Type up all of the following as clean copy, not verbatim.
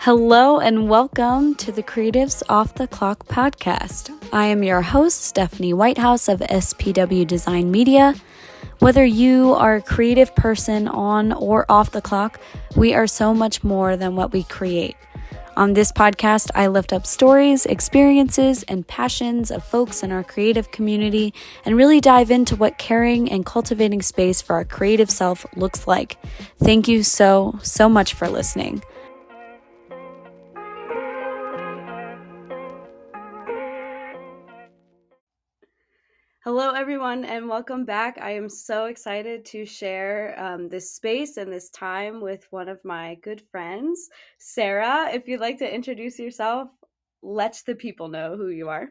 Hello and welcome to the Creatives Off the Clock podcast. I am your host, Stephanie Whitehouse of SPW Design Media. Whether you are a creative person on or off the clock, we are so much more than what we create. On this podcast, I lift up stories, experiences, and passions of folks in our creative community and really dive into what caring and cultivating space for our creative self looks like. Thank you so much for listening. Hello, everyone, and welcome back. I am so excited to share this space and this time with one of my good friends, Sarah. If you'd like to introduce yourself, let the people know who you are.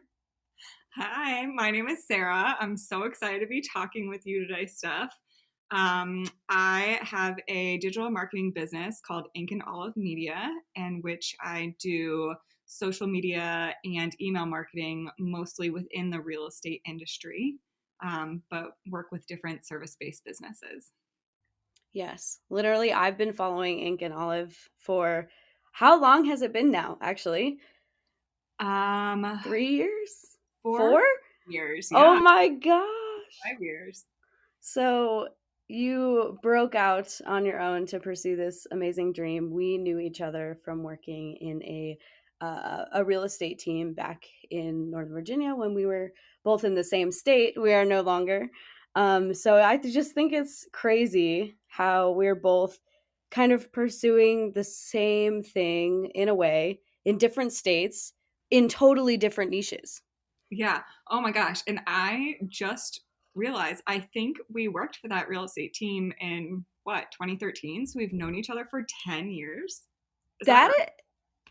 Hi, my name is Sarah. I'm so excited to be talking with you today, Steph. I have a digital marketing business called Ink and Olive Media, in which I do social media and email marketing, mostly within the real estate industry, but work with different service-based businesses. Yes, literally, I've been following Ink and Olive for how long has it been now, actually? 3 years? 4? years, Oh yeah, my gosh. 5 years. So you broke out on your own to pursue this amazing dream. We knew each other from working in a real estate team back in Northern Virginia when we were both in the same state. We are no longer. So I just think it's crazy how we're both kind of pursuing the same thing in a way in different states in totally different niches. Yeah. Oh my gosh. And I just realized I think we worked for that real estate team in what, 2013? So we've known each other for 10 years. Is that That right? it?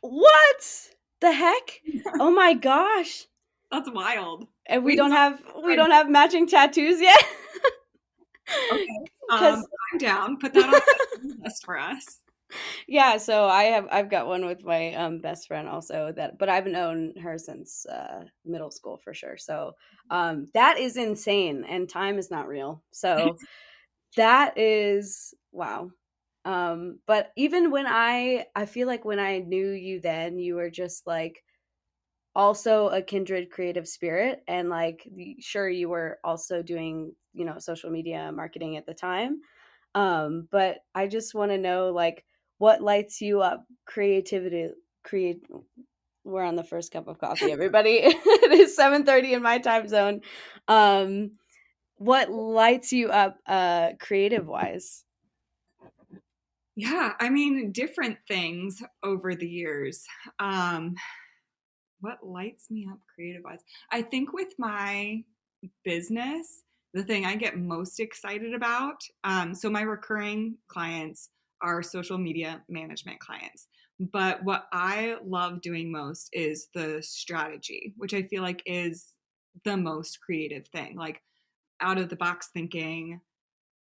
What the heck? Oh my gosh. That's wild. And we We don't have we have don't have matching tattoos yet. okay. Cuz I'm down. Put that on the list for us. yeah, so I've got one with my best friend also, that but I've known her since middle school for sure. So that is insane, and time is not real. So that is wow. But even when I feel like when I knew you then, you were just like also a kindred creative spirit, and like sure, you were also doing social media marketing at the time, but I just want to know, like, what lights you up create we're on the first cup of coffee, everybody. It is 7:30 in my time zone. um what lights you up creative wise? Yeah, I mean, different things over the years. Um, what lights me up creative wise? I think with my business, the thing I get most excited about, so my recurring clients are social media management clients. But what I love doing most is the strategy, which I feel like is the most creative thing. Like out of the box thinking,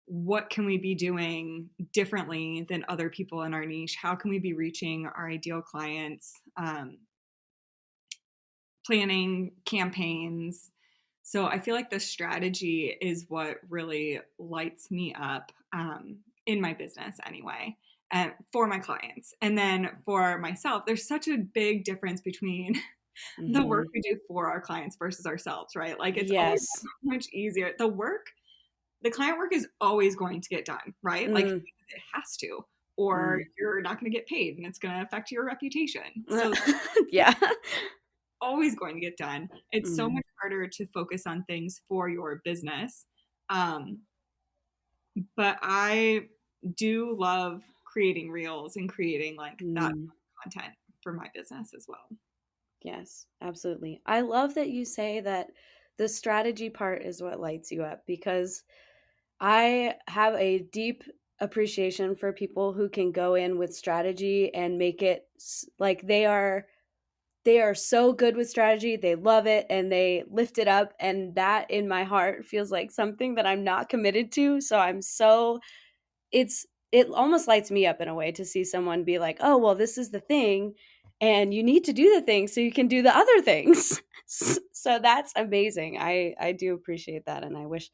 what can we be doing differently than other people in our niche? How can we be reaching our ideal clients? Planning campaigns. So I feel like the strategy is what really lights me up in my business anyway, and for my clients. And then for myself, there's such a big difference between the work Mm-hmm. we do for our clients versus ourselves, right? Like it's always Yes. much easier. The client work is always going to get done, right? Like Mm. it has to, or Mm. you're not going to get paid and it's going to affect your reputation. So Yeah. always going to get done. It's so Mm. much harder to focus on things for your business. Um, but I do love creating reels and creating like that Mm. content for my business as well. Yes, absolutely. I love that you say that the strategy part is what lights you up, because I have a deep appreciation for people who can go in with strategy and make it like they are so good with strategy, they love it and they lift it up, and that in my heart feels like something that I'm not committed to. So it almost lights me up in a way to see someone be like, "Oh, well, this is the thing and you need to do the thing so you can do the other things." So that's amazing. I do appreciate that, and I wish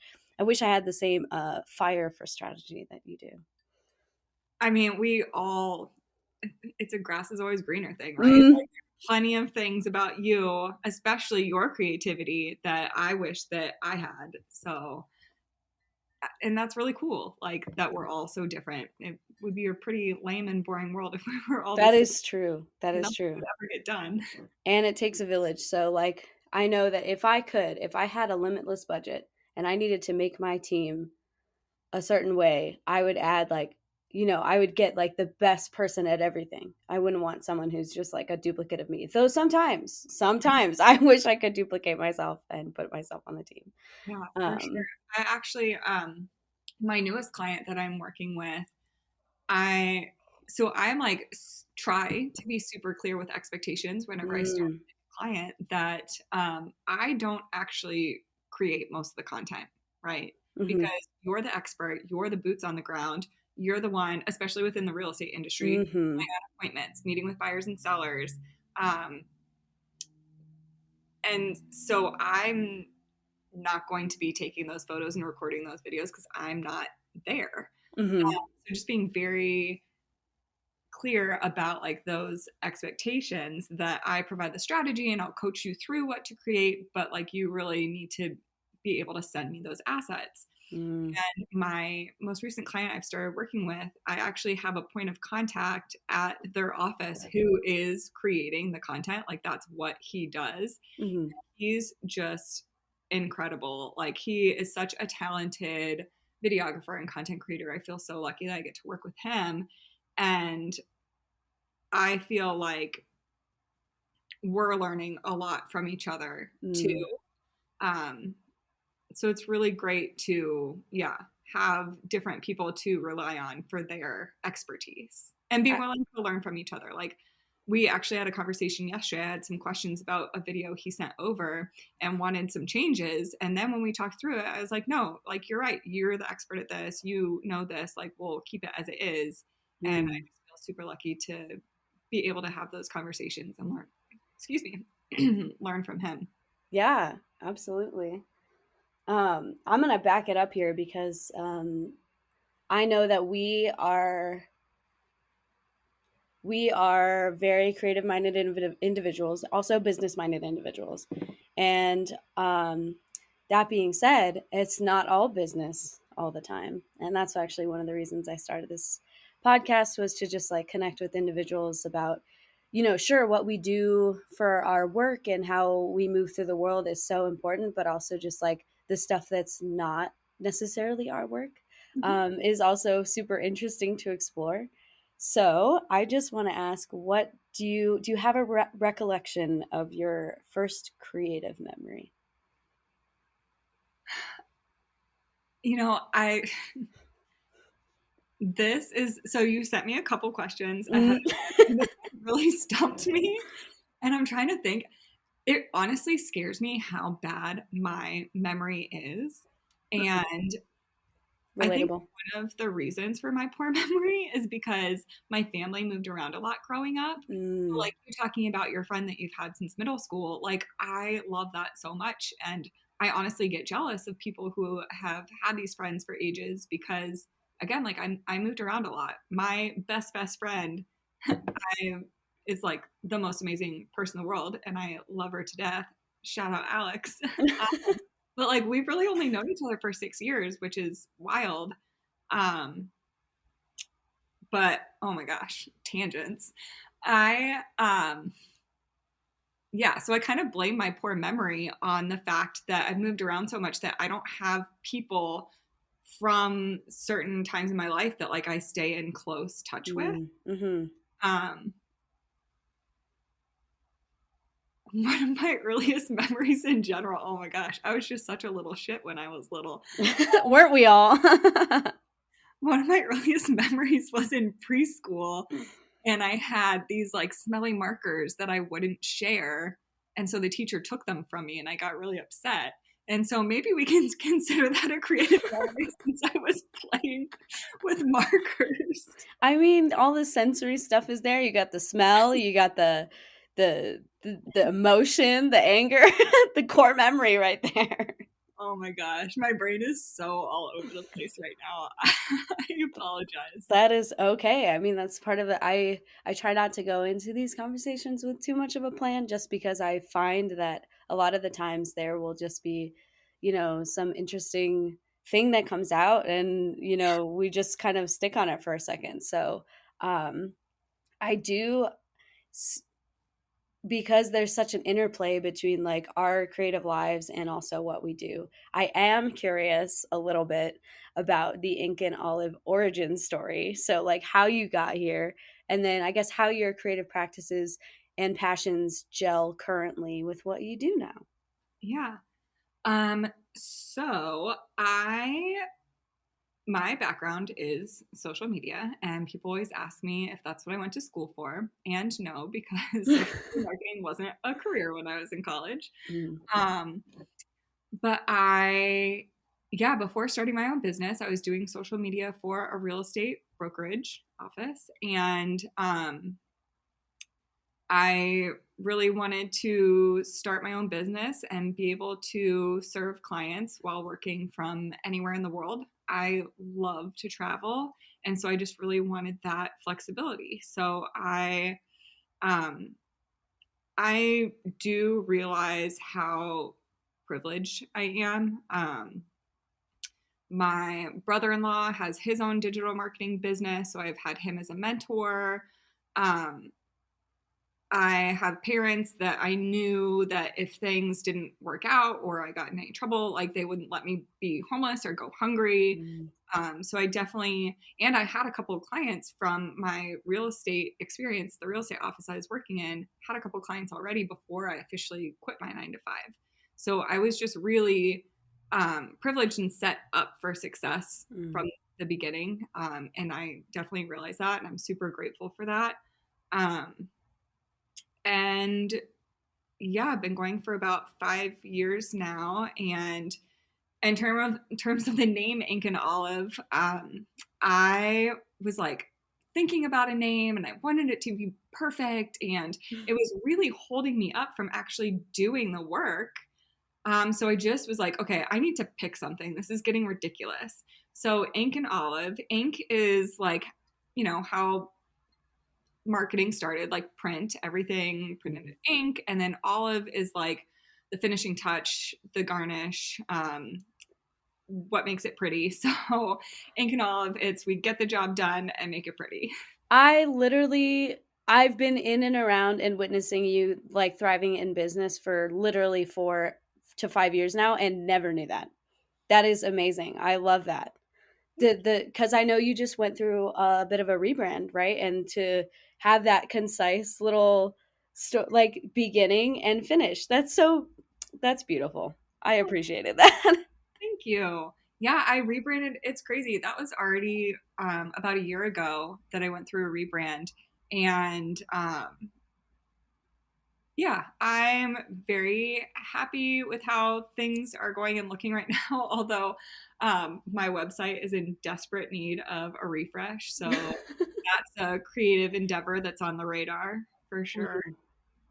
I had the same fire for strategy that you do. I mean, we all it's a grass is always greener thing, right? Mm, Like plenty of things about you, especially your creativity, that I wish that I had. So, and that's really cool. Like that we're all so different. It would be a pretty lame and boring world if we were all the that same. is true. That is Nothing would true. ever get done. And it takes a village. So, like, I know that if I had a limitless budget and I needed to make my team a certain way, I would add, like, I would get like the best person at everything. I wouldn't want someone who's just like a duplicate of me. Though sometimes I wish I could duplicate myself and put myself on the team. Yeah, for sure. Um, I actually, my newest client that I'm working with, I I'm like try to be super clear with expectations whenever I start mm, with a client that I don't actually create most of the content, right? hmm Because you're the expert, you're the boots on the ground, you're the one, especially within the real estate industry, hmm appointments, meeting with buyers and sellers. Um, and so I'm not going to be taking those photos and recording those videos because I'm not there. hmm So just being very clear about like those expectations that I provide the strategy and I'll coach you through what to create, but like you really need to be able to send me those assets. mm, And my most recent client I've started working with, I actually have a point of contact at their office who is creating the content. Like that's what he does. hmm He's just incredible. Like he is such a talented videographer and content creator. I feel so lucky that I get to work with him. And I feel like we're learning a lot from each other too. mm. Um, so it's really great to, yeah, have different people to rely on for their expertise and be I, willing to learn from each other. Like we actually had a conversation yesterday. I had some questions about a video he sent over and wanted some changes. And then when we talked through it, I was like, no, like you're right. You're the expert at this. You know this. Like we'll keep it as it is. And I mm. just feel super lucky to be able to have those conversations and learn, excuse me, learn from him. Yeah, absolutely. I'm gonna back it up here because I know that we are very creative minded individuals, also business minded individuals. And that being said, it's not all business all the time. And that's actually one of the reasons I started this podcast, was to just like connect with individuals about, sure, what we do for our work and how we move through the world is so important, but also just like the stuff that's not necessarily our work Mhm. is also super interesting to explore. So I just want to ask, what do you have a recollection of your first creative memory? I this is so you sent me a couple questions ahead Mm, of time. This really stumped me, and I'm trying to think. It honestly scares me how bad my memory is, and I think relatable. one of the reasons for my poor memory is because my family moved around a lot growing up. So, Mm, like you talking about your friend that you've had since middle school, like I love that so much. And I honestly get jealous of people who have had these friends for ages because, again, like I moved around a lot. My best friend I, is like the most amazing person in the world, and I love her to death. Shout out Alex. But like we've really only known each other for 6 years, which is wild. Um, but oh my gosh, tangents. I Yeah, so I kind of blame my poor memory on the fact that I've moved around so much that I don't have people from certain times in my life that like I stay in close touch with. mm-hmm. Um, one of my earliest memories in general, oh my gosh, I was just such a little shit when I was little. Weren't we all? One of my earliest memories was in preschool, and I had these like smelly markers that I wouldn't share. And so the teacher took them from me and I got really upset. And so maybe we can consider that a creative memory since I was playing with markers. I mean, all the sensory stuff is there. You got the smell, you got the emotion, the anger, the core memory right there. Oh my gosh, my brain is so all over the place right now. I apologize. That is okay. I mean, that's part of it. I try not to go into these conversations with too much of a plan just because I find that a lot of the times there will just be, some interesting thing that comes out and, we just kind of stick on it for a second. So, um I do because there's such an interplay between like our creative lives and also what we do. I am curious a little bit about the Ink and Olive origin story. So like how you got here and then I guess how your creative practices and passions gel currently with what you do now. Yeah. So I my background is social media, and people always ask me if that's what I went to school for. And no, because social media marketing wasn't a career when I was in college. Mm. Um, but yeah, before starting my own business, I was doing social media for a real estate brokerage office. And I really wanted to start my own business and be able to serve clients while working from anywhere in the world. I love to travel, and so I just really wanted that flexibility. So um, I do realize how privileged I am. My brother-in-law has his own digital marketing business, so I've had him as a mentor. Um, I have parents that I knew that if things didn't work out or I got in any trouble, like they wouldn't let me be homeless or go hungry. Mm. So I definitely, and I had a couple of clients from my real estate experience, the real estate office I was working in, had a couple of clients already before I officially quit my 9 to 5. So I was just really privileged and set up for success Mm. from the beginning. And I definitely realized that, and I'm super grateful for that. Um, and yeah, I've been going for about 5 years now. And in terms of the name Ink and Olive, I was like thinking about a name and I wanted it to be perfect, and it was really holding me up from actually doing the work. So I just was like, okay, I need to pick something. This is getting ridiculous. So Ink and Olive. Ink is like, how marketing started, like print, everything printed Mm. in ink, and then olive is like the finishing touch, the garnish, what makes it pretty. So ink and olive, it's we get the job done and make it pretty. I literally I've been in and around and witnessing you like thriving in business for literally 4 to 5 years now and never knew that. That is amazing. I love that. The cuz I know you just went through a bit of a rebrand, right? And to have that concise little like beginning and finish. That's beautiful. I appreciated that. Thank you. Yeah, I rebranded. It's crazy. That was already about a year ago that I went through a rebrand. And yeah, I'm very happy with how things are going and looking right now, although my website is in desperate need of a refresh. So that's a creative endeavor that's on the radar for sure. Mhm.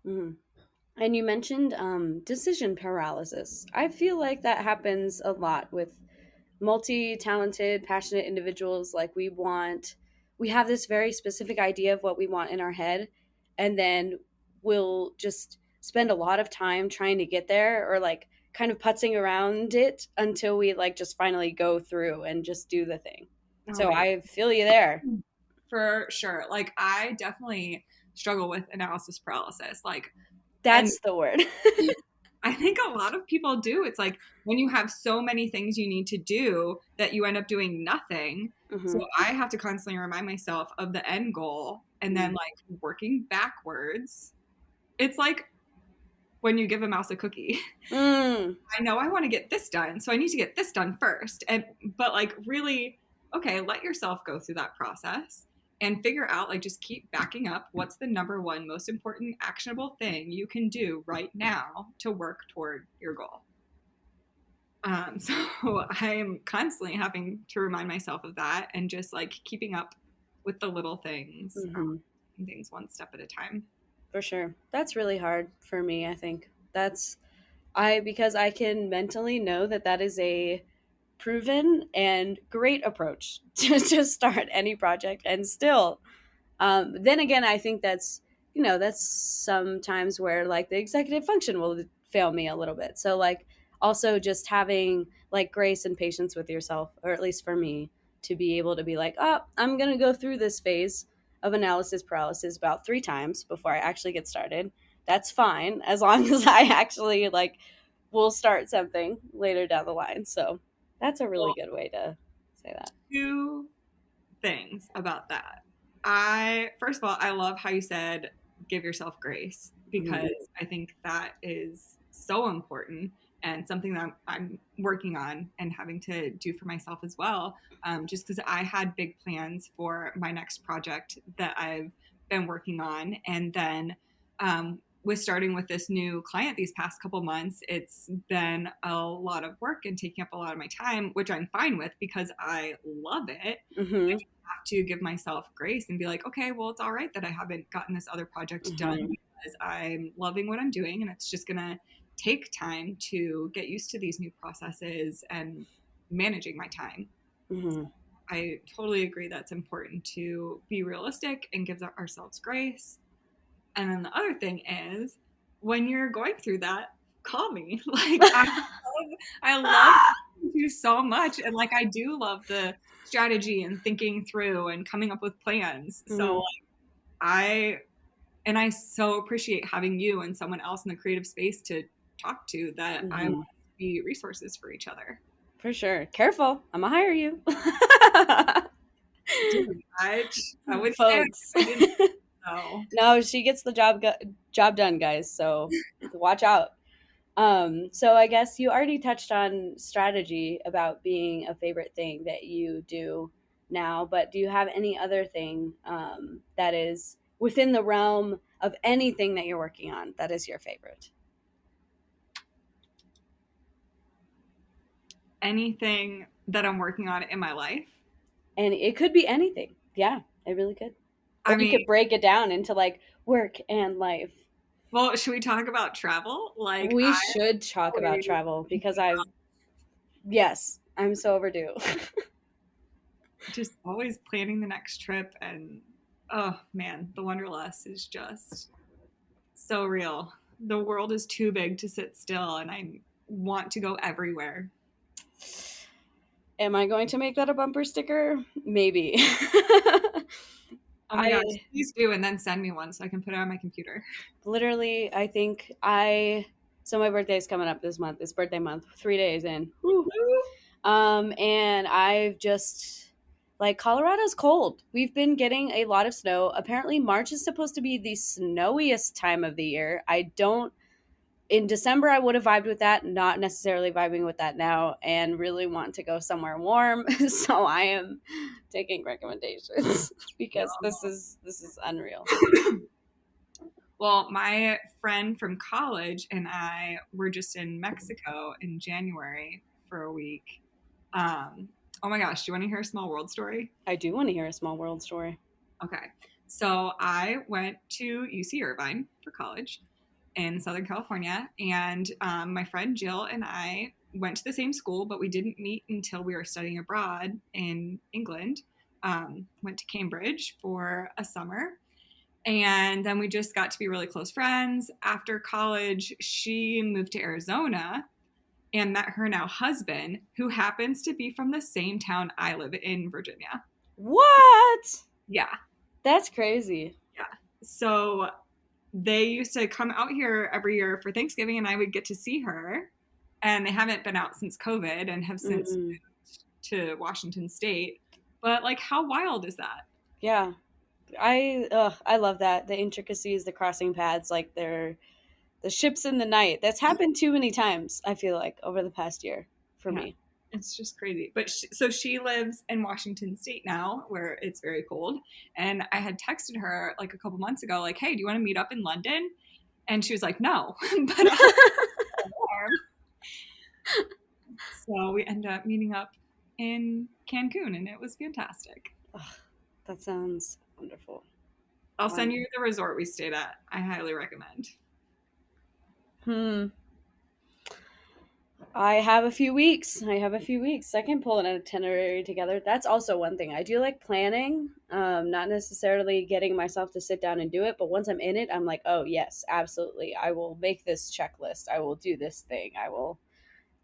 Mhm. And you mentioned decision paralysis. I feel like that happens a lot with multi talented, passionate individuals. Like we have this very specific idea of what we want in our head, and then we'll just spend a lot of time trying to get there or like kind of putzing around it until we like just finally go through and just do the thing. Oh So my God. I feel you there. For sure. Like I definitely struggle with analysis paralysis. And That's the word. I think a lot of people do. It's like when you have so many things you need to do that you end up doing nothing. So Hmm. I have to constantly remind myself of the end goal and then like working backwards. It's like when you give a mouse a cookie. Mm. I know I want to get this done, so I need to get this done first. And but like really, okay, let yourself go through that process and figure out like just keep backing up what's the number one most important actionable thing you can do right now to work toward your goal. So I'm constantly having to remind myself of that and just like keeping up with the little things, Hmm. things one step at a time. For sure. That's really hard for me, I think. That's Because I can mentally know that that is a proven and great approach to start any project. And still, then again, I think that's, that's sometimes where like the executive function will fail me a little bit. So like also just having like grace and patience with yourself, or at least for me, to be able to be like, oh, I'm going to go through this phase of analysis paralysis about 3 times before I actually get started. That's fine as long as I actually like will start something later down the line. So that's a really Well, good way to say that. two things about that. I first of all, I love how you said give yourself grace because Mhm. I think that is so important and something that I'm working on and having to do for myself as well. Just because I had big plans for my next project that I've been working on, and then with starting with this new client these past couple months, it's been a lot of work and taking up a lot of my time, which I'm fine with because I love it. Mhm. Have to give myself grace and be like, okay, well, it's all right that I haven't gotten this other project done Mhm. because I'm loving what I'm doing and it's just going to take time to get used to these new processes and managing my time. Mhm. I totally agree that's important to be realistic and give ourselves grace. And then the other thing is when you're going through that, call me. Like I love you so much. And like I do love the strategy and thinking through and coming up with plans. So Mhm. like, I so appreciate having you and someone else in the creative space to talk to that I want Mhm. to be resources for each other. For sure. Careful. I'm gonna hire you. Dude, I would say Folks. I didn't know. No, she gets the job done, guys. So watch out. So I guess you already touched on strategy about being a favorite thing that you do now, but do you have any other thing that is within the realm of anything that you're working on that is your favorite? Anything that I'm working on in my life. And it could be anything. Yeah, it really could. Or I you mean, could break it down into like work and life. well, should we talk about travel? Like We I should talk about always travel because yes, I'm so overdue. just always planning the next trip and oh man, the wanderlust is just so real. The world is too big to sit still and I want to go everywhere. Am I going to make that a bumper sticker? Maybe. Oh my gosh, I please do and then send me one so I can put it on my computer. literally, I think so my birthday's coming up this month. It's birthday month, 3 days in. Whew. And I've just like Colorado's cold. We've been getting a lot of snow. Apparently, March is supposed to be the snowiest time of the year. I don't in December I would have vibed with that, not necessarily vibing with that now, and really want to go somewhere warm. So I am taking recommendations because this is unreal. Well, my friend from college and I were just in Mexico in January for a week. Um, oh my gosh, do you want to hear a small world story? I do want to hear a small world story. Okay. So I went to UC Irvine for college in Southern California, and my friend Jill and I went to the same school, but we didn't meet until we were studying abroad in England. Went to Cambridge for a summer, and then we just got to be really close friends. After college, she moved to Arizona and met her now husband, who happens to be from the same town I live in Virginia. What? Yeah. That's crazy. Yeah. So they used to come out here every year for Thanksgiving, and I would get to see her. And they haven't been out since COVID and have since Mm-mm. moved to Washington State. But like, how wild is that? Yeah, I love that, the intricacies, the crossing paths, like they're the ships in the night. That's happened too many times. I feel like over the past year for Yeah, me. it's just crazy. But so she lives in Washington State now, where it's very cold. And I had texted her like a couple months ago, like, "Hey, do you want to meet up in London?" And she was like, "No," but warm. So we ended up meeting up in Cancun, and it was fantastic. Ugh, that sounds wonderful. I'll send Wonderful. you the resort we stayed at. I highly recommend. Hmm. I have a few weeks. I have a few weeks. I can pull an itinerary together. That's also one thing. I do like planning, not necessarily getting myself to sit down and do it, but once I'm in it, I'm like, oh, yes, absolutely. I will make this checklist. I will do this thing. I will,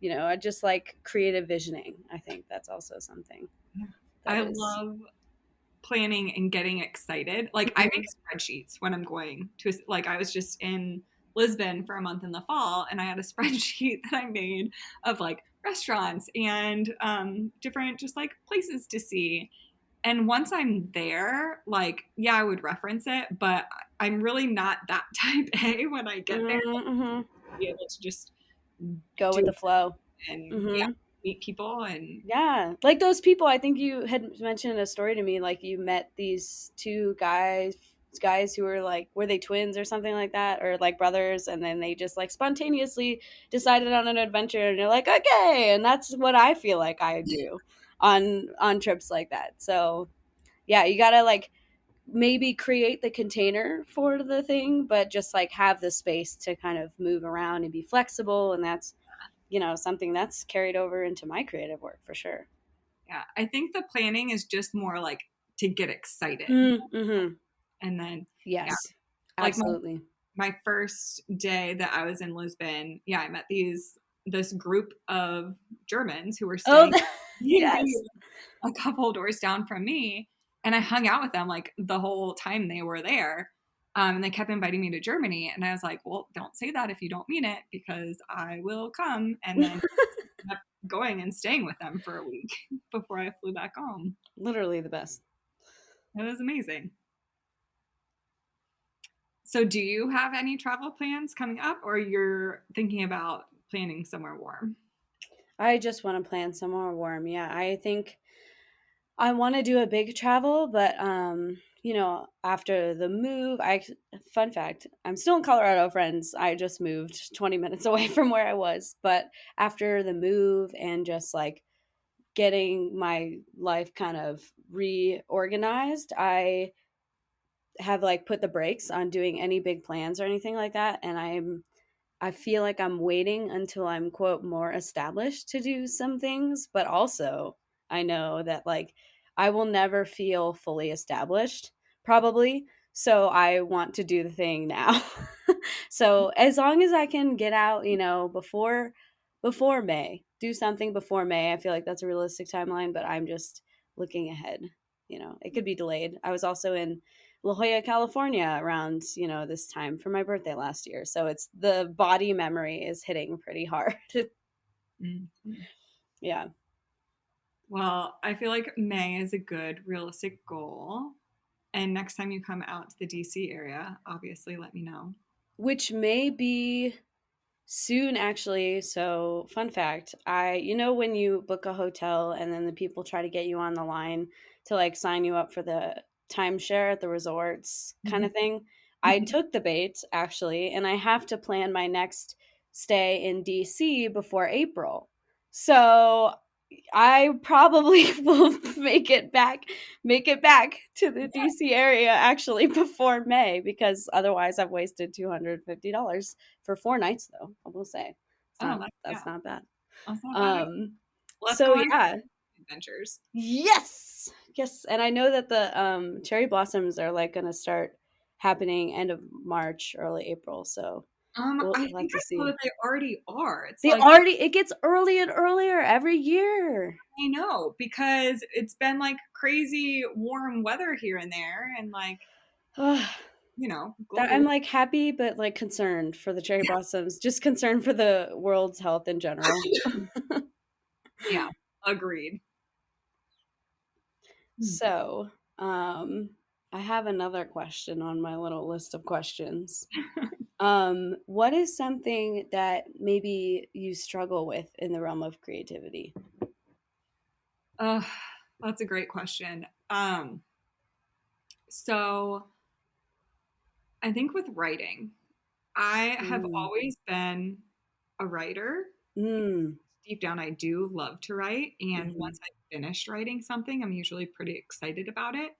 I just like creative visioning. I think that's also something that I is. love planning and getting excited. Like I make Mhm. spreadsheets when I'm going to, like I was just in Lisbon for a month in the fall and I had a spreadsheet that I made of like restaurants and different just like places to see. And once I'm there, like, yeah, I would reference it, but I'm really not that type A when I get there. Like, Mm-hmm. be able to just Go do with the it flow. and yeah, Mm-hmm. meet people and Yeah, like those people. I think you had mentioned a story to me. Like you met these two guys who were like, were they twins or something like that, or like brothers, and then they just like spontaneously decided on an adventure, and you're like, okay, and that's what I feel like I do on trips like that. So yeah, you gotta like maybe create the container for the thing, but just like have the space to kind of move around and be flexible, and that's something that's carried over into my creative work for sure. yeah, I think the planning is just more like to get excited. Mm-hmm. And then, yeah, Yes, like absolutely. my first day that I was in Lisbon, yeah, I met this group of Germans who were Oh, staying in yes. B&B a couple doors down from me, and I hung out with them like the whole time they were there. And they kept inviting me to Germany, and I was like, "Well, don't say that if you don't mean it, because I will come." And then ended up going and staying with them for a week before I flew back home. Literally the best. It was amazing. So, do you have any travel plans coming up, or you're thinking about planning somewhere warm? I just want to plan somewhere warm. Yeah, I think I want to do a big travel, but after the move, I fun fact, I'm still in Colorado, friends. I just moved 20 minutes away from where I was, but after the move and just like getting my life kind of reorganized, I have like put the brakes on doing any big plans or anything like that, and I feel like I'm waiting until I'm quote more established to do some things, but also I know that like I will never feel fully established probably. So I want to do the thing now. So as long as I can get out, before May, do something before May. I feel like that's a realistic timeline, but I'm just looking ahead. It could be delayed. I was also in La Jolla, California around, this time for my birthday last year. So it's the body memory is hitting pretty hard. Mhm. Yeah. Well, I feel like May is a good realistic goal. And next time you come out to the DC area, obviously let me know. Which may be soon actually. So, fun fact, when you book a hotel and then the people try to get you on the line to like sign you up for the timeshare at the resorts kind Mhm. of thing. I Mhm. took the bait actually, and I have to plan my next stay in DC before April. So, I probably will make it back to the DC area actually before May, because otherwise I've wasted $250 for 4 nights though. I will say it's Oh, not yeah, that's not bad. that's not bad. Um Let's so go on yeah. adventures. Yes. Yes, and I know that the cherry blossoms are like going to start happening end of March, early April, so I we'll have think to I saw see. that they already are. It's They like already It gets early and earlier every year. I know because it's been like crazy warm weather here and there, and like That I'm global. like happy but like concerned for the cherry blossoms, just concerned for the world's health in general. Yeah, agreed. So, I have another question on my little list of questions. What is something that maybe you struggle with in the realm of creativity? Uh, that's a great question. So I think with writing, I have Mm. always been a writer. Mm. Deep down, I do love to write, and Mhm. once I finished writing something, I'm usually pretty excited about it.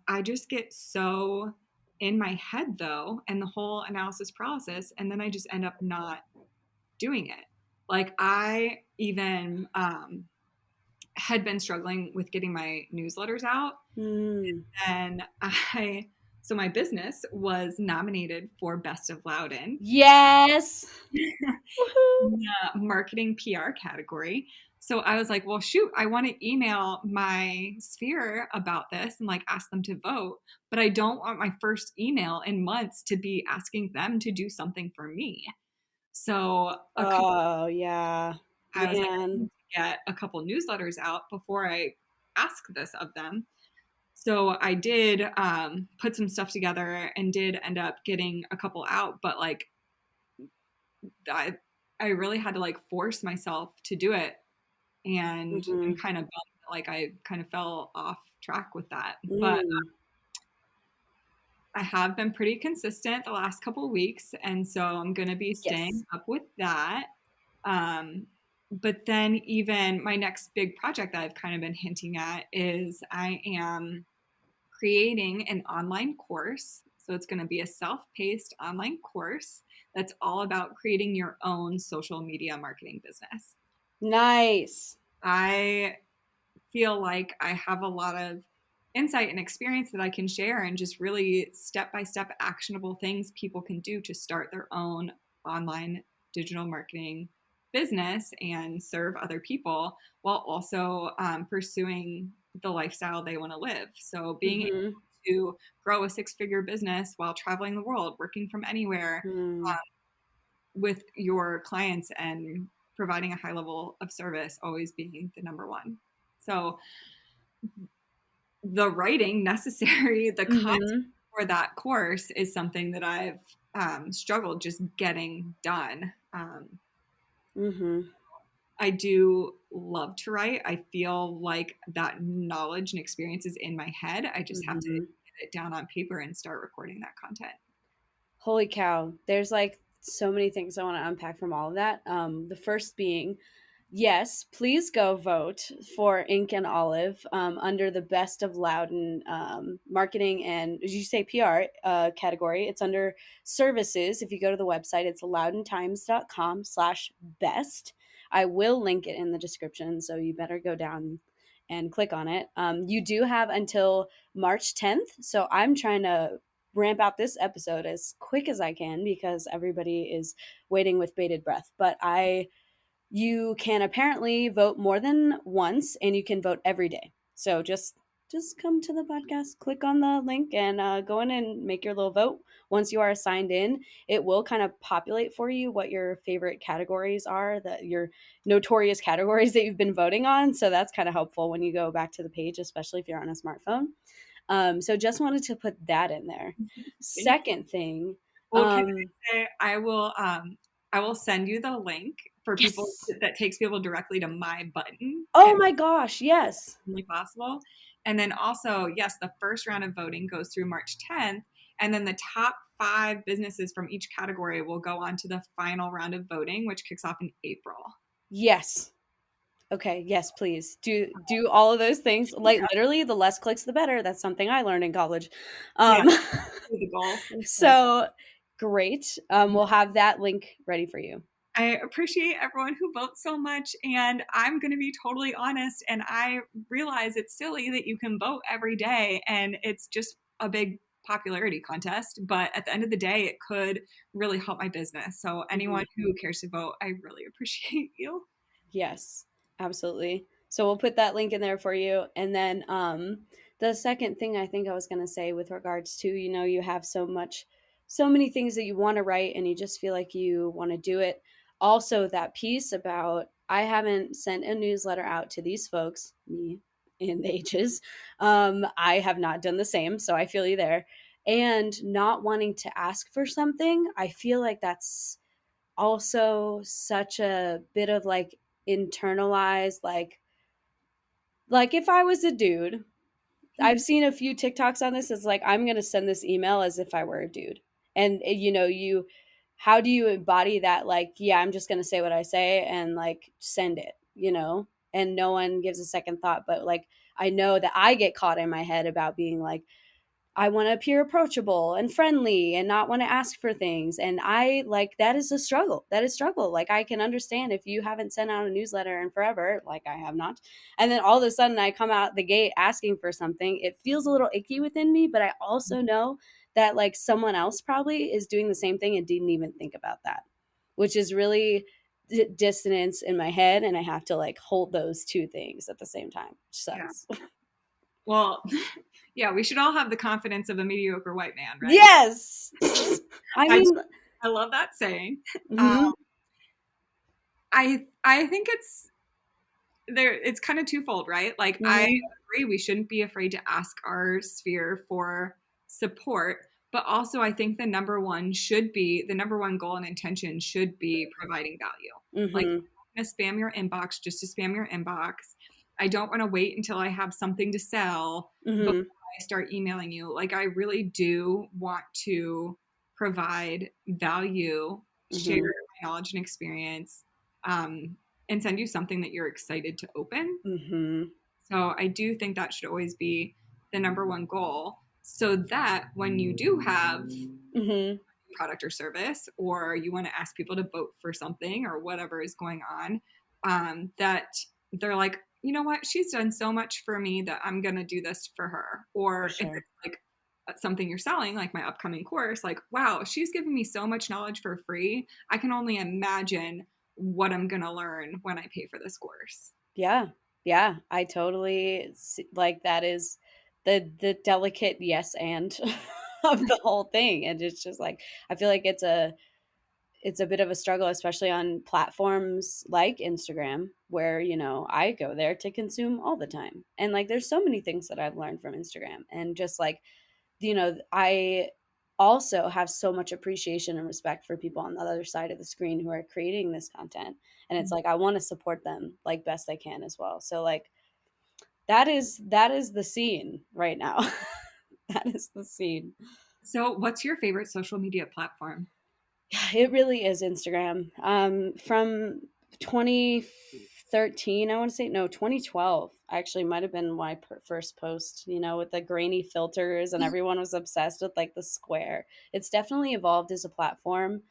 I just get so in my head though, and the whole analysis process, and then I just end up not doing it. Like I even had been struggling with getting my newsletters out. Mm. And so my business was nominated for Best of Loudon Yes. in Woohoo. the marketing PR category. So I was like, well, shoot, I want to email my sphere about this and like ask them to vote, but I don't want my first email in months to be asking them to do something for me. So Oh, yeah. I was like, I Man. need to get a couple newsletters out before I ask this of them. So I did put some stuff together and did end up getting a couple out, but like I, I really had to like force myself to do it, and I'm Mhm. kind of bummed that, like I kind of fell off track with that. But Mm. I have been pretty consistent the last couple of weeks, and so I'm going to be Yes. staying up with that. Um, but then even my next big project that I've kind of been hinting at is I am creating an online course. So it's going to be a self-paced online course that's all about creating your own social media marketing business. Nice. I feel like I have a lot of insight and experience that I can share, and just really step by step actionable things people can do to start their own online digital marketing business and serve other people while also pursuing the lifestyle they want to live. So being able Mhm. to grow a six-figure business while traveling the world, working from anywhere, Mm. with your clients and providing a high level of service always being the number one. So the writing necessary, the content Mhm. for that course is something that I've struggled just getting done. Mhm. I do love to write. I feel like that knowledge and experience is in my head. I just have to Mhm. get it down on paper and start recording that content. Holy cow. There's like so many things I want to unpack from all of that. The first being, yes, please go vote for Ink and Olive under the Best of Loudon marketing and, did you say PR category? It's under services. If you go to the website, it's loudontimes.com/best. I will link it in the description, so you better go down and click on it. You do have until March 10th, so I'm trying to ramp out this episode as quick as I can because everybody is waiting with bated breath. But you can apparently vote more than once, and you can vote every day. So just come to the podcast, click on the link, and go in and make your little vote. Once you are signed in, it will kind of populate for you what your favorite categories are, that your notorious categories that you've been voting on. So that's kind of helpful when you go back to the page, especially if you're on a smartphone. So just wanted to put that in there. Thank you. Second thing, Well, can I say I will send you the link for people yes. that takes people directly to my button Oh and my gosh, yes. only possible. And then also, yes, the first round of voting goes through March 10th, and then the top 5 businesses from each category will go on to the final round of voting, which kicks off in April. Yes. Okay, yes, please. Do all of those things. Like literally the less clicks the better. That's something I learned in college. Yeah, Um the goal for sure. so great. We'll have that link ready for you. I appreciate everyone who votes so much. And I'm going to be totally honest. And I realize it's silly that you can vote every day and it's just a big popularity contest. But at the end of the day, it could really help my business. So, anyone Mhm. who cares to vote, I really appreciate you. Yes, absolutely. So we'll put that link in there for you. And then the second thing I think I was going to say with regards to, you have so many things that you want to write and you just feel like you want to do it. Also, that piece about I haven't sent a newsletter out to these folks, me in the ages. I have not done the same. So I feel you there. And not wanting to ask for something, I feel like that's also such a bit of like internalized like if I was a dude, I've seen a few TikToks on this. It's like I'm gonna send this email as if I were a dude, and you how do you embody that? Like, yeah, I'm just gonna say what I say and like send it, and no one gives a second thought. But like I know that I get caught in my head about being like I want to appear approachable and friendly and not want to ask for things. And I like that is a struggle. That is struggle. Like I can understand if you haven't sent out a newsletter in forever, like I have not. And then all of a sudden I come out the gate asking for something. It feels a little icky within me, but I also know that like someone else probably is doing the same thing and didn't even think about that, which is really dissonance in my head. And I have to like hold those two things at the same time, which Yeah. sucks. Well, yeah, we should all have the confidence of a mediocre white man, right? Yes. I I mean, I love that saying. Um, mhm, I think it's kind of twofold, right? Like I mhm, agree we shouldn't be afraid to ask our sphere for support, but also I think the number one goal and intention should be providing value. Like mhm, I'm gonna spam your inbox just to spam your inbox. I don't want to wait until I have something to sell before mhm, I start emailing you. Like I really do want to provide value, share mhm, my knowledge and experience, um, and send you something that you're excited to open. mhm, So I do think that should always be the number one goal, so that when you do have mhm. product or service, or you want to ask people to vote for something or whatever is going on, that they're like, you know what, she's done so much for me that I'm going to do this for her. For Or if sure. it's like something you're selling, like my upcoming course, like, wow, she's given me so much knowledge for free. I can only imagine what I'm going to learn when I pay for this course. Yeah. Yeah, I totally like that is the delicate yes and of the whole thing. And it's just like I feel like it's a bit of a struggle, especially on platforms like Instagram, where, you know, I go there to consume all the time. And like there's so many things that I've learned from Instagram. And just like, you know, I also have so much appreciation and respect for people on the other side of the screen who are creating this content. And it's like I want to support them like best I can as well. So like that is the scene right now. That is the scene. So, what's your favorite social media platform? It really is Instagram. From 2013, I want to say, no, 2012 actually might have been my first post, you know, with the grainy filters and everyone was obsessed with like the square. It's definitely evolved as a platform.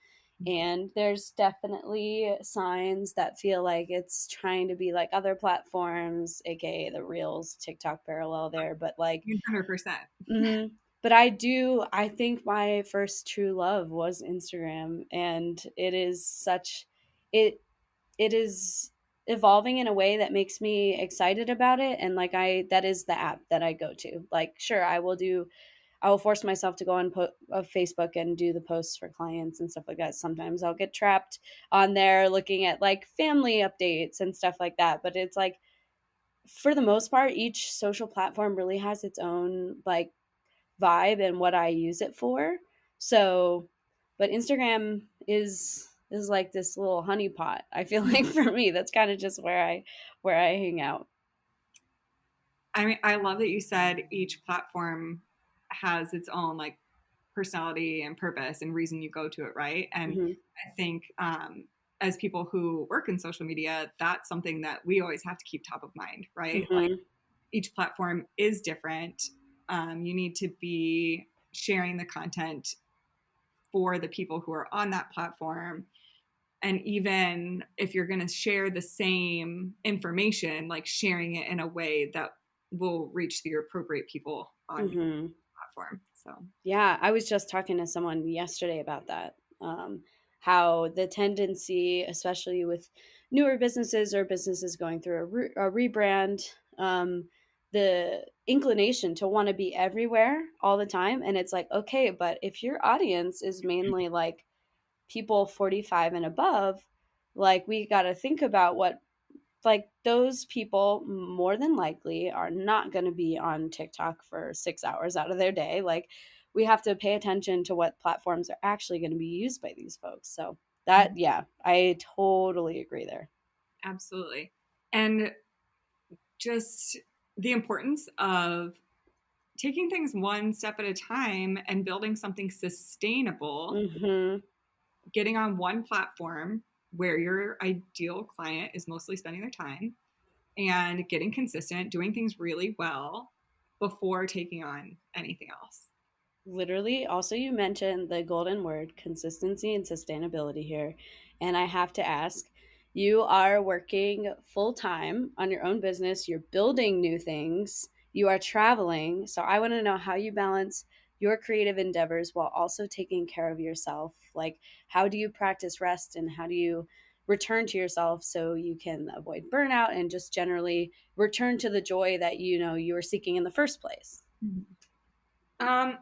And there's definitely signs that feel like it's trying to be like other platforms, aka the Reels, TikTok parallel there. But like, 100%. mhm. But I think my first true love was Instagram, and it is such it it is evolving in a way that makes me excited about it. And like that is the app that I go to. Like sure, I will force myself to go on Facebook and do the posts for clients and stuff like that. Sometimes I'll get trapped on there looking at like family updates and stuff like that, but it's like for the most part each social platform really has its own like vibe and what I use it for. So, but Instagram is like this little honeypot. I feel like for me, that's kind of just where I hang out. I mean, I love that you said each platform has its own like personality and purpose and reason you go to it, right? And Hmm. I think as people who work in social media, that's something that we always have to keep top of mind, right? Like Hmm. each platform is different. You need to be sharing the content for the people who are on that platform. And even if you're going to share the same information, like sharing it in a way that will reach the appropriate people on your Hmm. platform. So, Yeah, I was just talking to someone yesterday about that. How the tendency, especially with newer businesses or businesses going through a rebrand, the inclination to want to be everywhere all the time. And it's like, okay, but if your audience is mainly like people 45 and above, like we got to think about what like those people more than likely are not going to be on TikTok for 6 hours out of their day. Like we have to pay attention to what platforms are actually going to be used by these folks. So that yeah, I totally agree there. absolutely. And just the importance of taking things one step at a time and building something sustainable, Mhm. getting on one platform where your ideal client is mostly spending their time, and getting consistent, doing things really well before taking on anything else. Literally. Also, you mentioned the golden word consistency and sustainability here. And I have to ask, you are working full time on your own business, you're building new things, you are traveling. So I want to know how you balance your creative endeavors while also taking care of yourself. Like, how do you practice rest and how do you return to yourself so you can avoid burnout and just generally return to the joy that you know you were seeking in the first place? Um,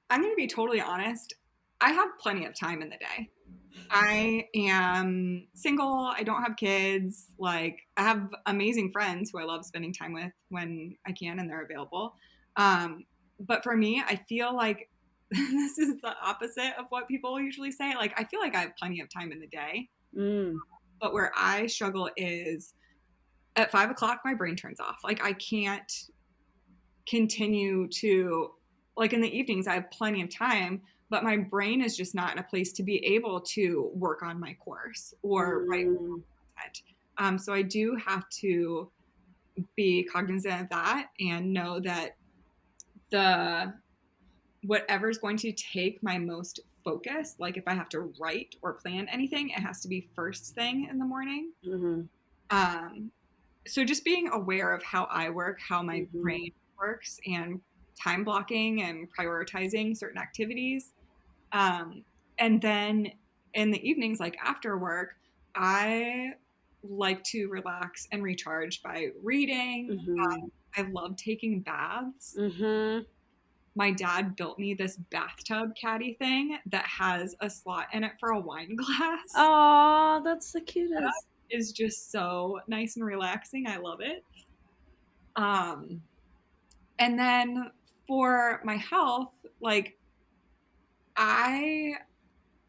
I'm going to be totally honest. I have plenty of time in the day. I am single. I don't have kids. Like, I have amazing friends who I love spending time with when I can and they're available. Um, but for me, I feel like this is the opposite of what people usually say. Like, I feel like I have plenty of time in the day. Mm. But where I struggle is at 5 o'clock, my brain turns off. Like, I can't continue to, like, in the evenings, I have plenty of time, but my brain is just not in a place to be able to work on my course or write Mm. content. So I do have to be cognizant of that and know that the whatever's going to take my most focus, like if I have to write or plan anything, it has to be first thing in the morning. Mhm. Um, so just being aware of how I work, how my Mhm. brain works, and time blocking and prioritizing certain activities. Um, and then in the evenings, like after work, I like to relax and recharge by reading. Mhm. I love taking baths. Mhm. My dad built me this bathtub caddy thing that has a slot in it for a wine glass. Aw, that's the cutest. That is just so nice and relaxing. I love it. Um, and then for my health, like I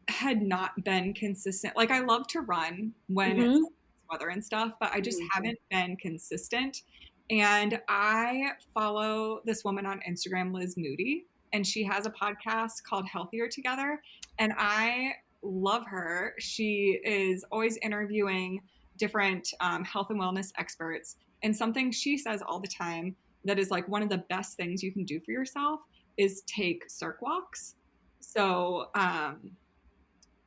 had not been consistent. Like I love to run when it's Mhm. weather and stuff, but I just Mhm. haven't been consistent. And I follow this woman on Instagram, Liz Moody, and she has a podcast called Healthier Together. And I love her. She is always interviewing different health and wellness experts. And something she says all the time that is like one of the best things you can do for yourself is take circ walks. So, What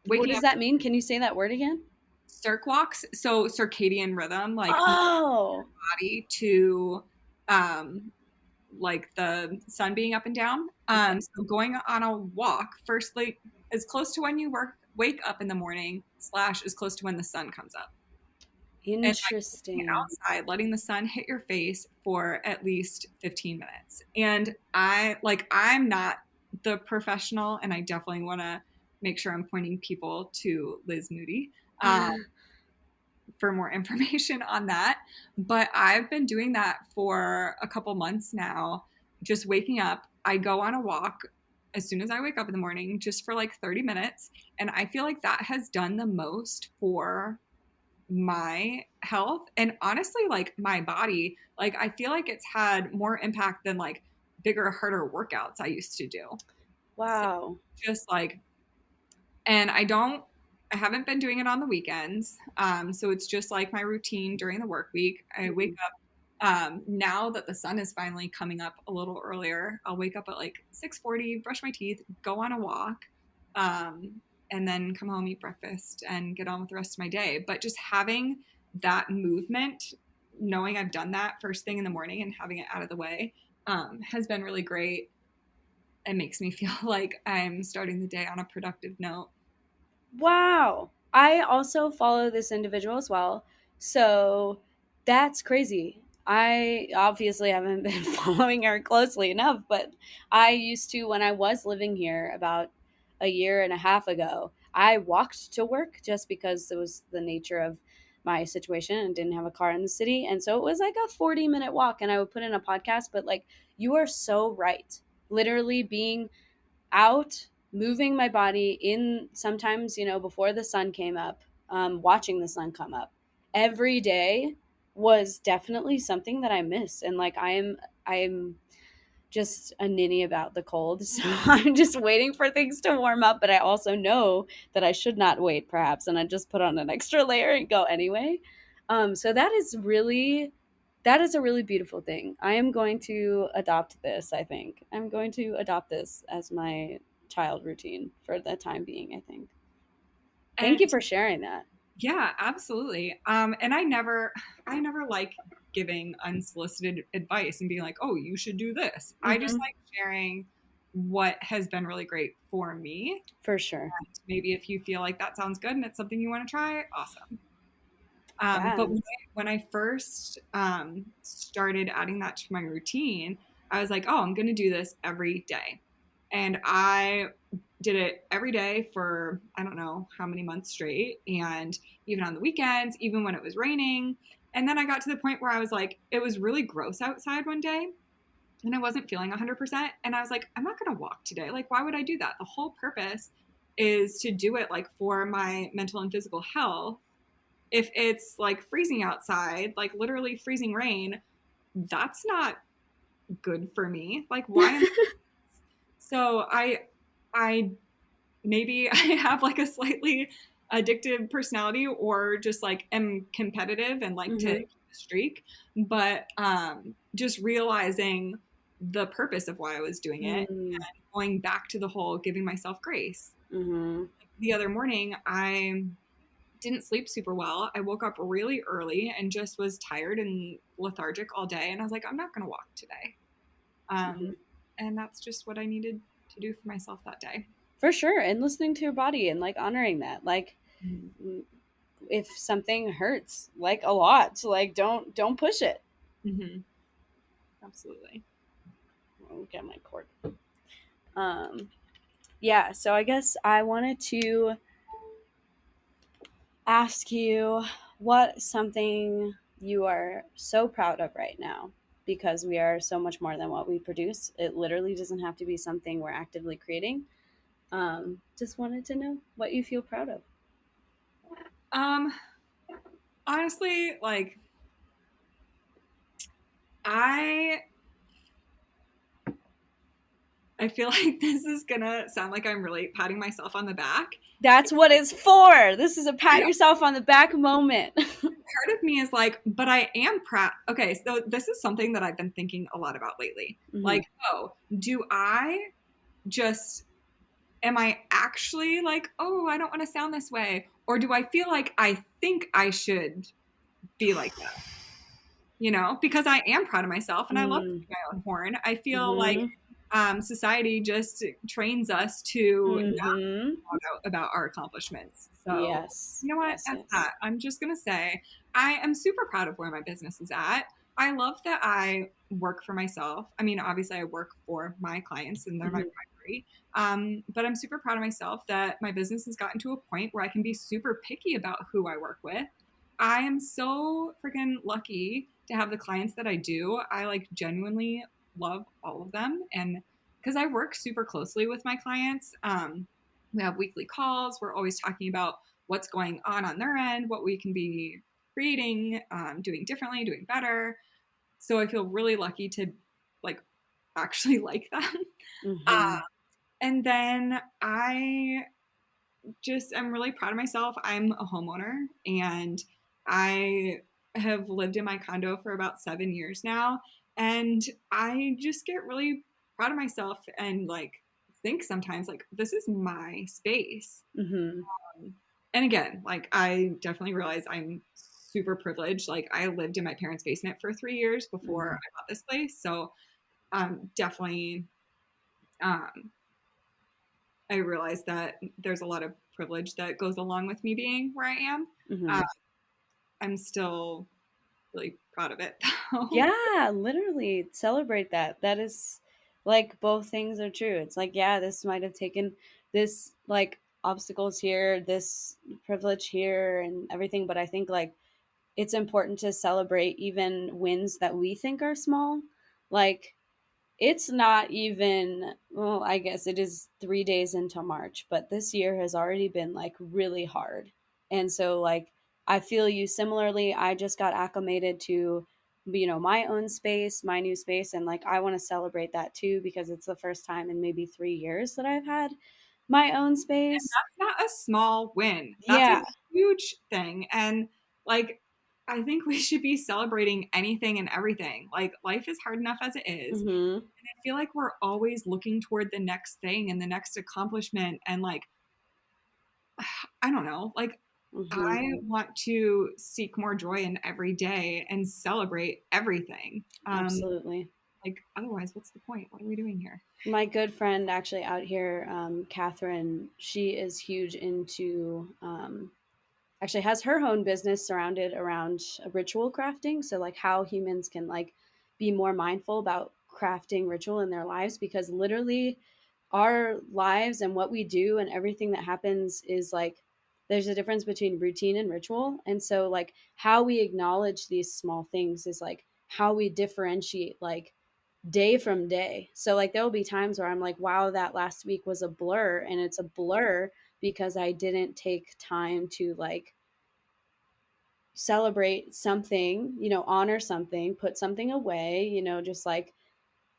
waking does up that mean? Can you say that word again? circ walks, so circadian rhythm, like Oh. body to um like the sun being up and down. Okay. So going on a walk firstly as close to when you wake up in the morning slash as close to when the sun comes up. And by walking Interesting. outside, letting the sun hit your face for at least 15 minutes. And I'm not the professional, and I definitely want to make sure I'm pointing people to Liz Moody. Um, for more information on that. But I've been doing that for a couple months now, just waking up. I go on a walk as soon as I wake up in the morning, just for like 30 minutes. And I feel like that has done the most for my health and honestly, like my body. Like, I feel like it's had more impact than like bigger, harder workouts I used to do. So Wow. just like and I haven't been doing it on the weekends. So it's just like my routine during the work week. I wake Mhm. up now that the sun is finally coming up a little earlier. I'll wake up at like 6:40, brush my teeth, go on a walk, um, and then come home, eat breakfast, and get on with the rest of my day. But just having that movement, knowing I've done that first thing in the morning and having it out of the way, has been really great. It makes me feel like I'm starting the day on a productive note. Wow. I also follow this individual as well. So that's crazy. I obviously haven't been following her closely enough, but I used to, when I was living here about a year and a half ago, I walked to work just because it was the nature of my situation and didn't have a car in the city. And so it was like a 40-minute walk, and I would put in a podcast. But like, you are so right. Literally being out, moving my body in sometimes, you know, before the sun came up, watching the sun come up every day was definitely something that I miss. And like, I'm just a ninny about the cold. So I'm just waiting for things to warm up. But I also know that I should not wait, perhaps. And I just put on an extra layer and go anyway. So that is really That is a really beautiful thing. I am going to adopt this, I think. I'm going to adopt this as my child routine for the time being, I think. Thank And you for sharing that. yeah, absolutely. And I never like giving unsolicited advice and being like, oh, you should do this. I just Hmm. like sharing what has been really great for me. For sure. Maybe if you feel like that sounds good and it's something you want to try, awesome. Yeah. But when I first started adding that to my routine, I was like, oh, I'm going to do this every day. And I did it every day for I don't know how many months straight, and even on the weekends, even when it was raining. And then I got to the point where I was like, it was really gross outside one day and I wasn't feeling 100%. And I was like, I'm not going to walk today. Like, why would I do that? The whole purpose is to do it like for my mental and physical health. If it's like freezing outside, like literally freezing rain, that's not good for me. Like, why am so I maybe I have like a slightly addictive personality or just like am competitive and like to Hmm. keep a streak, but just realizing the purpose of why I was doing it Mm-hmm. and going back to the whole giving myself grace. Mm-hmm. The other morning I didn't sleep super well. I woke up really early and just was tired and lethargic all day, and I was like, I'm not going to walk today. Hmm. And that's just what I needed to do for myself that day. For sure. And listening to your body and like honoring that. Like, Mm-hmm. if something hurts like a lot, like don't push it. Mm-hmm. Absolutely. I'll get my cord. Um yeah, so I guess I wanted to ask you what something you are so proud of right now, because we are so much more than what we produce. It literally doesn't have to be something we're actively creating. Just wanted to know what you feel proud of. Um, honestly, like I I feel like this is gonna sound like I'm really patting myself on the back. That's what it's for. This is a pat yourself on the back moment. Part of me is like, but I am proud. Okay, so this is something that I've been thinking a lot about lately. Hmm. Like, oh, do I just am I actually like, oh, I don't want to sound this way, or do I feel like I think I should be like that? Because I am proud of myself and I love Mm-hmm. my own horn. I feel like Mm-hmm. society just trains us to not Mm-hmm. shout out about our accomplishments. So, Yes. you know what? Yes. At Yes. that, I'm just going to say I am super proud of where my business is at. I love that I work for myself. I mean, obviously, I work for my clients and they're my Mm-hmm. primary. But I'm super proud of myself that my business has gotten to a point where I can be super picky about who I work with. I am so freaking lucky to have the clients that I do. I like genuinely love all of them. And because I work super closely with my clients, we have weekly calls. We're always talking about what's going on their end, what we can be creating, doing differently, doing better. So I feel really lucky to like actually like them. Mm-hmm. And then I just am really proud of myself. I'm a homeowner and I have lived in my condo for about 7 years now. And I just get really proud of myself and like think sometimes like this is my space. Mm-hmm. And again, like I definitely realize I'm super privileged. Like I lived in my parents' basement for 3 years before Mm-hmm. I bought this place. So definitely um, I realize that there's a lot of privilege that goes along with me being where I am. Uh, Mm-hmm. I'm still really proud of it, though. Yeah, literally celebrate that. That is like both things are true. It's like, yeah, this might have taken this like obstacles here, this privilege here and everything, but I think like it's important to celebrate even wins that we think are small. Like it's not even, well, I guess it is 3 days into March, but this year has already been like really hard. And so, like, I feel you similarly. I just got acclimated to, my own space, my new space. And like, I want to celebrate that too because it's the first time in maybe 3 years that I've had my own And space. that's not a small win. That's a Yeah. huge thing. And like, I think we should be celebrating anything and everything. Like life is hard enough as it is. Mhm. I feel like we're always looking toward the next thing and the next accomplishment. And like, I don't know, like Mhm. I want to seek more joy in every day and celebrate everything. Absolutely. Like otherwise, what's the point? What are we doing here? My good friend actually out here, Catherine, she is huge into actually has her own business surrounded around ritual crafting. So like how humans can like be more mindful about crafting ritual in their lives, because literally our lives and what we do and everything that happens is like there's a difference between routine and ritual. And so like how we acknowledge these small things is like how we differentiate like day from day. So like there will be times where I'm like, wow, that last week was a blur, and it's a blur because I didn't take time to like celebrate something, honor something, put something away, just like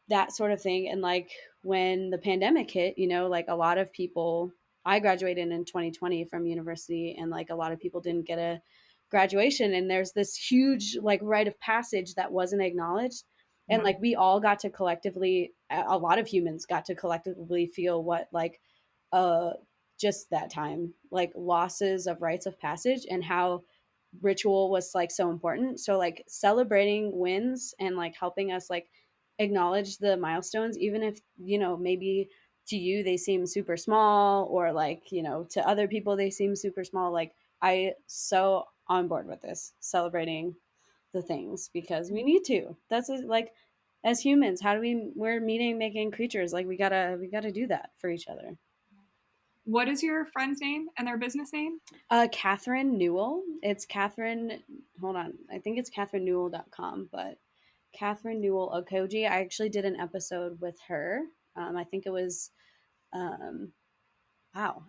that sort of thing. And like when the pandemic hit, like a lot of people, I graduated in 2020 from university, and like a lot of people didn't get a graduation. And there's this huge like rite of passage that wasn't acknowledged. And Yeah. like we all got to collectively, a lot of humans got to collectively feel what like, uh, just that time, like losses of rites of passage, and how ritual was like so important. So like celebrating wins and like helping us like acknowledge the milestones, even if, maybe to you they seem super small, or like, to other people they seem super small. Like I so on board with this celebrating the things, because we need to. That's like as humans, how do we're meaning making creatures, like we gotta do that for each other. What is your friend's name and their business name? Catherine Newell. It's Catherine. Hold on, I think it's catherinenewell.com, but Catherine Newell Okoji. I actually did an episode with her. I think it was um, wow,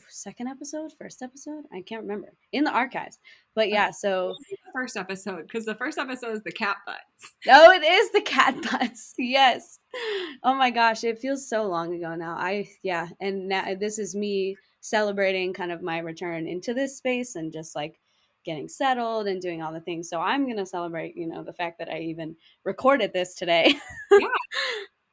second episode, first episode. I can't remember, in the archives. But Okay. yeah, so We'll see the first episode because the first episode is the cat butts. oh, it is the cat butts. Yes. Oh my gosh, it feels so long ago now. Yeah, and now this is me celebrating kind of my return into this space and just like getting settled and doing all the things. So I'm going to celebrate, the fact that I even recorded this today. Yeah,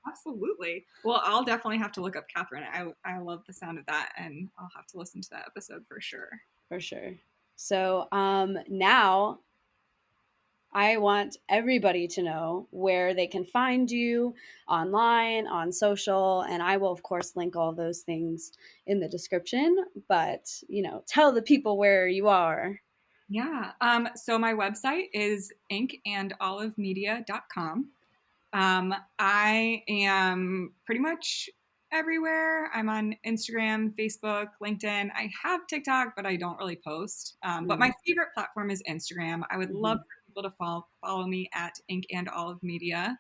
absolutely. Well, I'll definitely have to look up Catherine. I love the sound of that, and I'll have to listen to that episode for sure. For sure. So, now I want everybody to know where they can find you online, on social, and I will, of course, link all those things in the description. But, tell the people where you are. Yeah. So my website is inkandolivemedia.com. I am pretty much everywhere. I'm on Instagram, Facebook, LinkedIn. I have TikTok, but I don't really post. But Mm-hmm. my favorite platform is Instagram. I would love Mm-hmm. for people to follow me at Ink and Olive Media.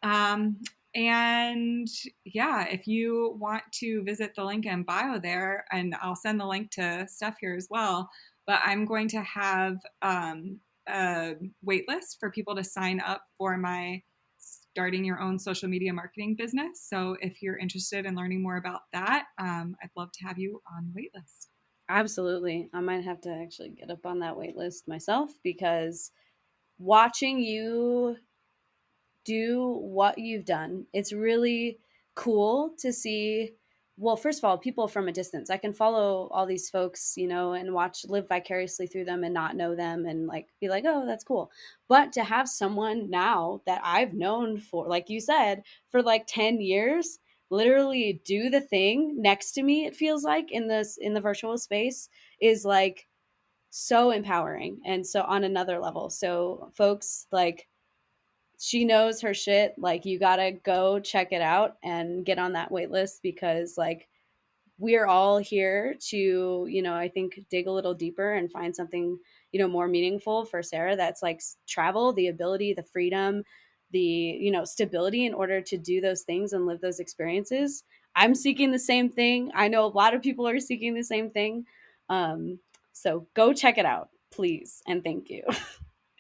Um, and yeah, if you want to visit the link in bio there, and I'll send the link to Steph here as well. But I'm going to have a wait list for people to sign up for my starting your own social media marketing business. So if you're interested in learning more about that, I'd love to have you on the wait list. Absolutely. I might have to actually get up on that wait list myself, because watching you do what you've done, it's really cool to see. Well, first of all, people from a distance. I can follow all these folks, and watch, live vicariously through them and not know them and like be like, oh, that's cool. But to have someone now that I've known for, like you said, for like 10 years, literally do the thing next to me, it feels like in the virtual space, is like so empowering. And so on another level. So folks, like, she knows her shit. Like, you gotta go check it out and get on that wait list, because like we're all here to, I think dig a little deeper and find something, more meaningful for Sarah. That's like travel, the ability, the freedom, the, stability in order to do those things and live those experiences. I'm seeking the same thing. I know a lot of people are seeking the same thing. Um, so go check it out, please. And thank you.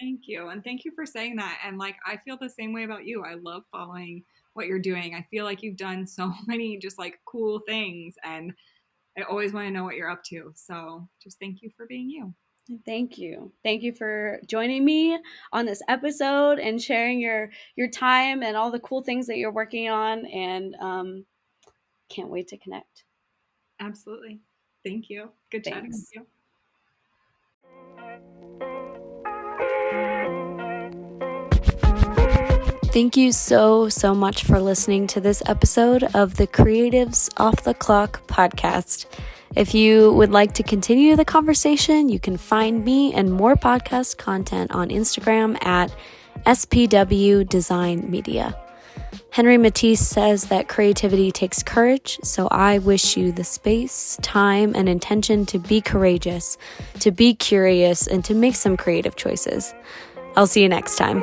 Thank you. And thank you for saying that. And like, I feel the same way about you. I love following what you're doing. I feel like you've done so many just like cool things. And I always want to know what you're up to. So just thank you for being you. Thank you. Thank you for joining me on this episode and sharing your time and all the cool things that you're working on. And can't wait to connect. Absolutely. Thank you. Good chatting with Thanks. you. Thank you so much for listening to this episode of the Creatives Off the Clock podcast. If you would like to continue the conversation, you can find me and more podcast content on Instagram at SPW Design Media. Henry Matisse says that creativity takes courage, so I wish you the space, time, and intention to be courageous, to be curious, and to make some creative choices. I'll see you next time.